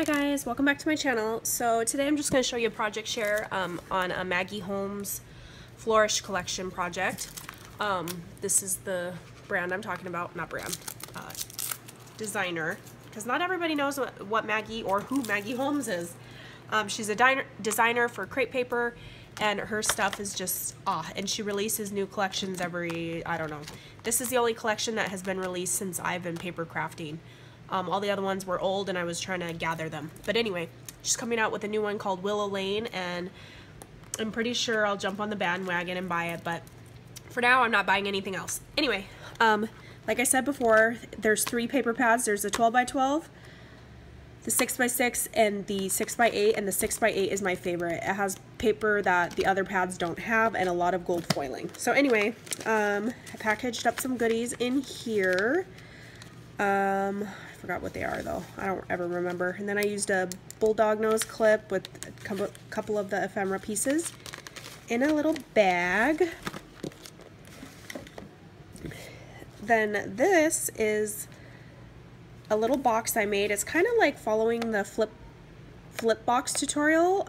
Hi guys, welcome back to my channel. So today I'm just going to show you a project share on a Maggie Holmes Flourish collection project. This is the brand I'm talking about, not brand, designer, because not everybody knows what Maggie or who Maggie Holmes is. She's a designer for crepe paper, and her stuff is just and she releases new collections every, I don't know. This is the only collection that has been released since I've been paper crafting. All the other ones were old and I was trying to gather them. But anyway, she's coming out with a new one called Willow Lane, and I'm pretty sure I'll jump on the bandwagon and buy it, but for now I'm not buying anything else. Anyway, like I said before, there's 3 paper pads. There's the 12x12, the 6x6, and the 6x8, and the 6x8 is my favorite. It has paper that the other pads don't have and a lot of gold foiling. So anyway, I packaged up some goodies in here. I forgot what they are though. I don't ever remember. And then I used a bulldog nose clip with a couple of the ephemera pieces in a little bag. Then this is a little box I made. It's kind of like following the flip box tutorial,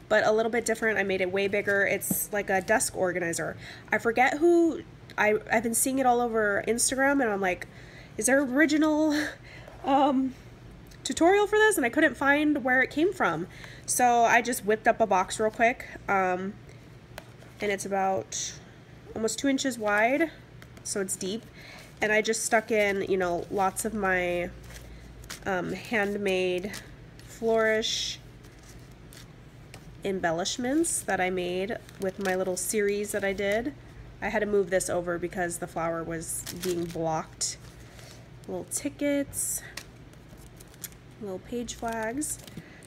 but a little bit different. I made it way bigger. It's like a desk organizer. I forget who, I've been seeing it all over Instagram, and I'm like, is there an original tutorial for this? And I couldn't find where it came from. So I just whipped up a box real quick. And it's about almost 2 inches wide, so it's deep. And I just stuck in, you know, lots of my handmade Flourish embellishments that I made with my little series that I did. I had to move this over because the flower was being blocked. Little tickets, little page flags.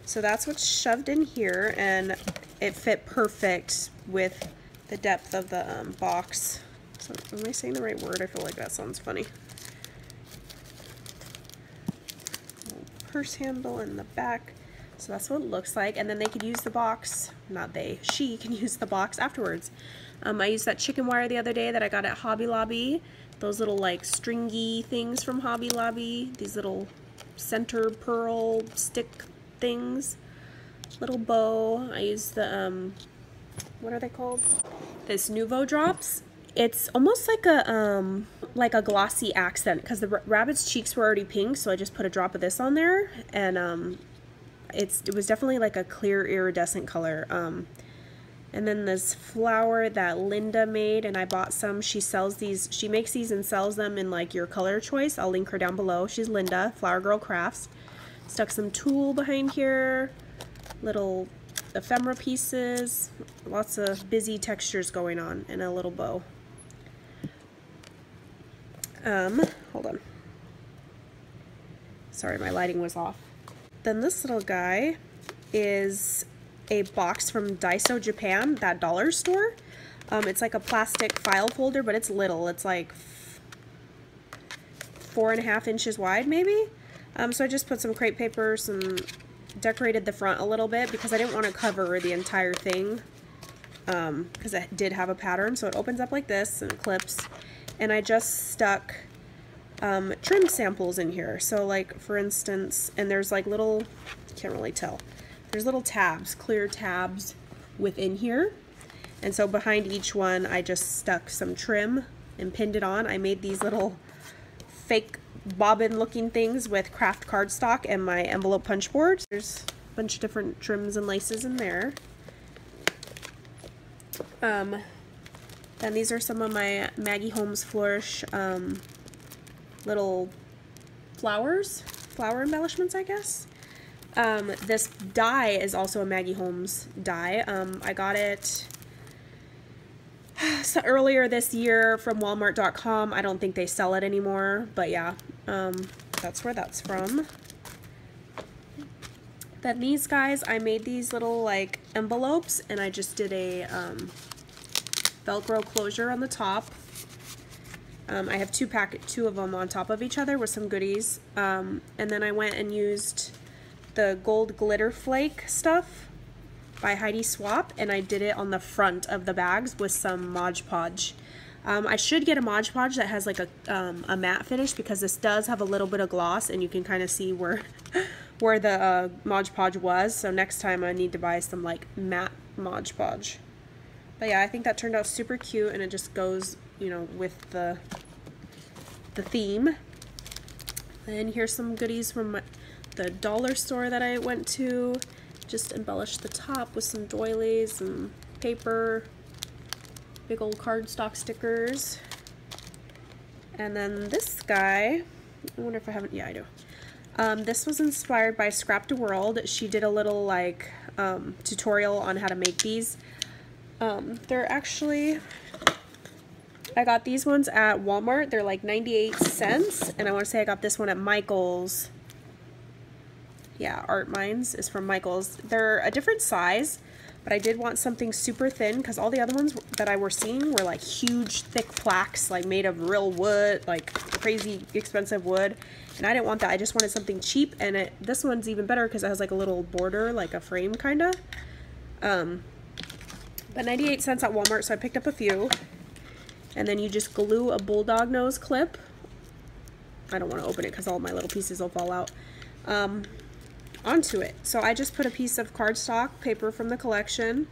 So that's what's shoved in here, and it fit perfect with the depth of the box. So, am I saying the right word? I feel like that sounds funny. Little purse handle in the back. So that's what it looks like, and then they could use the box, not they, she can use the box afterwards. I used that chicken wire the other day that I got at Hobby Lobby. Those little like stringy things from Hobby Lobby. These little center pearl stick things. Little bow. I used the, what are they called? This Nouveau Drops. It's almost like a glossy accent because the rabbit's cheeks were already pink, so I just put a drop of this on there, and it was definitely like a clear iridescent color. And then this flower that Linda made, and I bought some. She sells these, she makes these and sells them in like your color choice. I'll link her down below. She's Linda, Flower Girl Crafts. Stuck some tulle behind here, little ephemera pieces, lots of busy textures going on, and a little bow. Hold on. Sorry, my lighting was off. Then this little guy is a box from Daiso Japan, that dollar store. It's like a plastic file folder, but it's little. It's like 4.5 inches wide, maybe. So I just put some crepe paper, decorated the front a little bit because I didn't want to cover the entire thing, because it did have a pattern. So it opens up like this and it clips, and I just stuck trim samples in here. So like for instance, and there's like little, can't really tell. There's little tabs, clear tabs within here. And so behind each one, I just stuck some trim and pinned it on. I made these little fake bobbin looking things with craft cardstock and my envelope punch board. There's a bunch of different trims and laces in there. Then these are some of my Maggie Holmes Flourish little flower embellishments, I guess. This die is also a Maggie Holmes die. I got it earlier this year from Walmart.com. I don't think they sell it anymore, but yeah, that's where that's from. Then these guys, I made these little like envelopes, and I just did a Velcro closure on the top. I have two of them on top of each other with some goodies, and then I went and used the gold glitter flake stuff by Heidi Swap, and I did it on the front of the bags with some Mod Podge. I should get a Mod Podge that has like a matte finish, because this does have a little bit of gloss, and you can kind of see where where the Mod Podge was, so next time I need to buy some like matte Mod Podge. But yeah, I think that turned out super cute, and it just goes, you know, with the theme. And here's some goodies from the dollar store that I went to. Just embellish the top with some doilies and paper, big old cardstock stickers. And then this guy, I wonder if I haven't, yeah I do. This was inspired by Scrap to World. She did a little like tutorial on how to make these. They're actually, I got these ones at Walmart. They're like 98 cents, and I want to say I got this one at Michael's. Yeah, Art Minds is from Michael's. They're a different size, but I did want something super thin because all the other ones that I were seeing were like huge, thick plaques, like made of real wood, like crazy expensive wood. And I didn't want that. I just wanted something cheap, and this one's even better because it has like a little border, like a frame kind of. But 98 cents at Walmart, so I picked up a few. And then you just glue a bulldog nose clip. I don't want to open it because all my little pieces will fall out. Onto it. So I just put a piece of cardstock paper from the collection,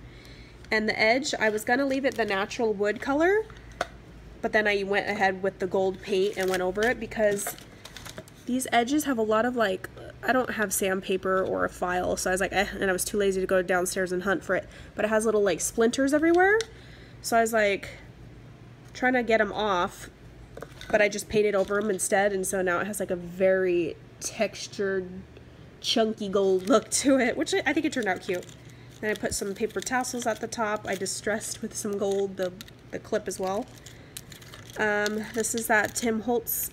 and the edge, I was going to leave it the natural wood color, but then I went ahead with the gold paint and went over it because these edges have a lot of like, I don't have sandpaper or a file, so I was like, and I was too lazy to go downstairs and hunt for it, but it has little like splinters everywhere, so I was like trying to get them off, but I just painted over them instead, and so now it has like a very textured, chunky gold look to it, which I think it turned out cute. Then I put some paper tassels at the top. I distressed with some gold the clip as well. This is that Tim Holtz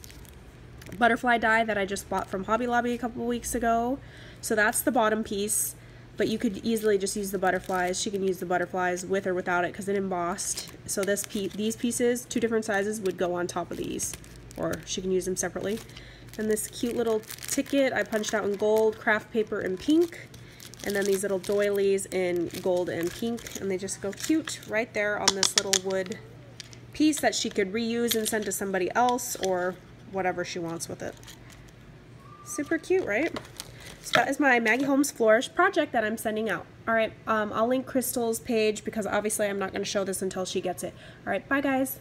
butterfly die that I just bought from Hobby Lobby a couple of weeks ago. So that's the bottom piece, but you could easily just use the butterflies. She can use the butterflies with or without it because it embossed. So these pieces, 2 different sizes, would go on top of these, or she can use them separately. And this cute little ticket I punched out in gold, craft paper, and pink. And then these little doilies in gold and pink. And they just go cute right there on this little wood piece that she could reuse and send to somebody else or whatever she wants with it. Super cute, right? So that is my Maggie Holmes Flourish project that I'm sending out. Alright, I'll link Crystal's page because obviously I'm not going to show this until she gets it. Alright, bye guys.